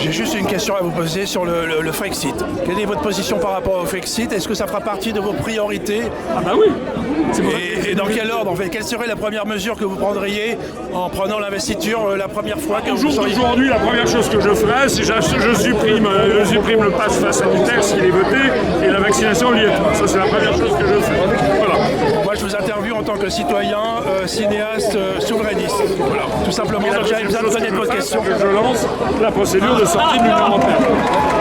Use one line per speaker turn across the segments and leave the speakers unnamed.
J'ai juste une question à vous poser sur le Frexit. Quelle est votre position par rapport au Frexit? Est-ce que ça fera partie de vos priorités?
Ah bah oui.
Et dans quel ordre en fait? Quelle serait la première mesure que vous prendriez en prenant l'investiture la première fois que
Au
vous
jour
seriez...
d'aujourd'hui, la première chose que je ferais, c'est je supprime le pass sanitaire s'il est voté et la vaccination obligatoire. Ça, c'est la première chose que je fais. Voilà.
Moi, je vous interviewe en tant que citoyen, cinéaste, souverainiste. Voilà, tout simplement. Donc, j'avais besoin de connaître votre question.
Je lance la procédure de sortie de l'Union européenne.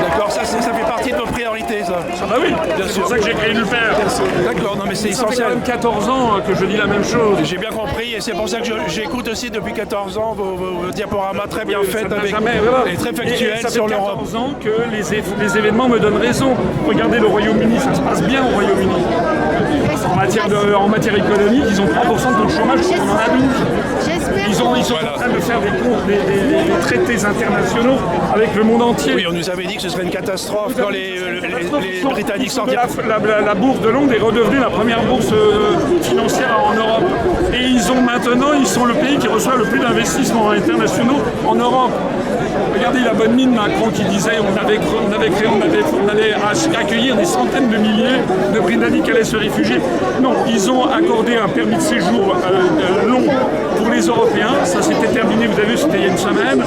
D'accord, ça fait partie de vos priorités, ça.
Ah bah oui, bien sûr. C'est pour ça que j'ai créé l'UPR.
D'accord, non mais c'est
Ça fait
essentiel.
quand même 14 ans que je dis la même chose.
J'ai bien compris et c'est pour ça que j'écoute aussi depuis 14 ans vos diaporamas très bien faits et très factuels sur l'Europe.
Ça fait 14 ans que les événements me donnent raison. Regardez le Royaume-Uni, ça se passe bien au Royaume-Uni. En matière économique, ils ont 3% de taux de chômage, on en a 12. Ils sont en train de faire des traités internationaux avec le monde entier.
Oui, on nous avait dit que ce serait une catastrophe quand les Britanniques sortirent.
La bourse de Londres est redevenue la première bourse financière en Europe. Et ils sont le pays qui reçoit le plus d'investissements internationaux en Europe. Regardez la bonne mine Macron qui disait on allait accueillir des centaines de milliers de Britanniques qui allaient se réfugier. Non, ils ont accordé un permis de séjour long pour les Européens. Ça s'était terminé, vous avez vu, c'était il y a une semaine.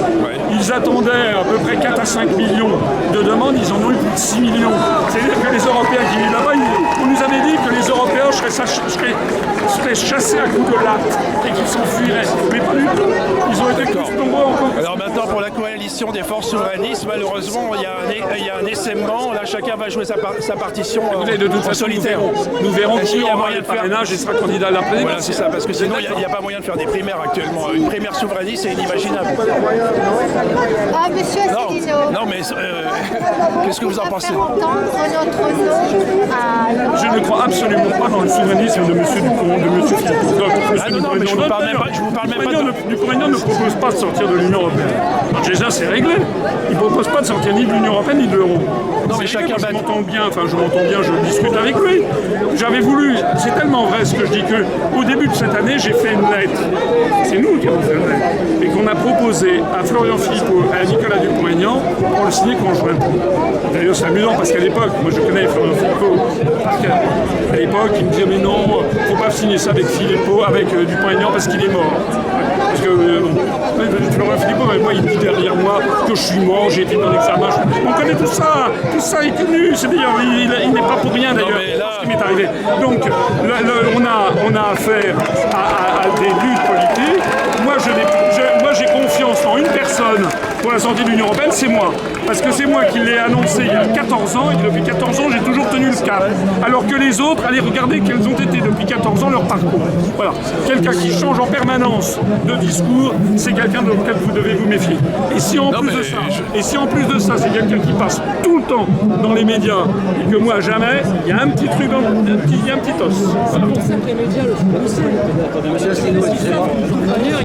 Ils attendaient à peu près 4 à 5 millions de demandes, ils en ont eu plus de 6 millions. C'est-à-dire que les Européens qui vivent là-bas, on nous avait dit que les Européens seraient chassés à coups de latte et qu'ils s'enfuiraient. Mais pas du tout. Ils ont été tous nombreux encore.
Alors maintenant, pour la coalition des forces souverainistes, malheureusement, il y a un essaimement. Là, chacun va jouer sa partition
de toute façon,
solitaire.
Nous verrons
Est-ce
qui
qu'il y a
aura
moyen
le
de faire
parrainage et sera candidat à la présidence.
Voilà, c'est ça, parce que sinon, il n'y a pas moyen de faire des primaires actuellement. Une primaire souverainiste, c'est inimaginable.
Ah, monsieur Asselineau.
Non, mais qu'est-ce que vous en pensez?
Je ne crois absolument pas dans le souverainisme de M. Dupont, de M. Philippe.
Non, mais je vous parle même pas de...
Dupont-Aignan ne propose pas de sortir de l'Union européenne. Alors déjà, c'est réglé. Il ne propose pas de sortir ni de l'Union européenne ni de l'euro.
Non, mais chacun
je m'entends bien, je discute avec lui. J'avais voulu, c'est tellement vrai ce que je dis qu'au début de cette année, j'ai fait une lettre. C'est nous qui avons fait une lettre. Et qu'on a proposé à Florian Philippot et à Nicolas Dupont-Aignan pour le signer conjointement. D'ailleurs, c'est amusant parce qu'à l'époque, moi je connais Florian Philippot, à l'époque, il me disait mais non, il ne faut pas signer ça avec Philippot, avec Dupont-Aignan parce qu'il est mort. Parce que Florian Philippot, moi, il dit derrière moi que je suis mort, j'ai été dans l'examen. On connaît tout ça est connu. C'est d'ailleurs, il n'est pas pour rien d'ailleurs. Ce qui m'est arrivé. Donc, on a affaire à des luttes politiques. Moi, j'ai confiance en une personne pour la sortie de l'Union européenne, c'est moi. Parce que c'est moi qui l'ai annoncé il y a 14 ans, et depuis 14 ans, j'ai toujours tenu le cap. Alors que les autres, allez regarder quels ont été depuis 14 ans leur parcours. Voilà. Quelqu'un qui change en permanence de discours, c'est quelqu'un lequel vous devez vous méfier. Et si en plus de ça, c'est quelqu'un qui passe tout le temps dans les médias, et que moi, jamais, il y a un petit truc, il y a un petit os. Voilà.
C'est pour ça que les médias le font aussi. Attendez, monsieur Asselineau, excusez-moi.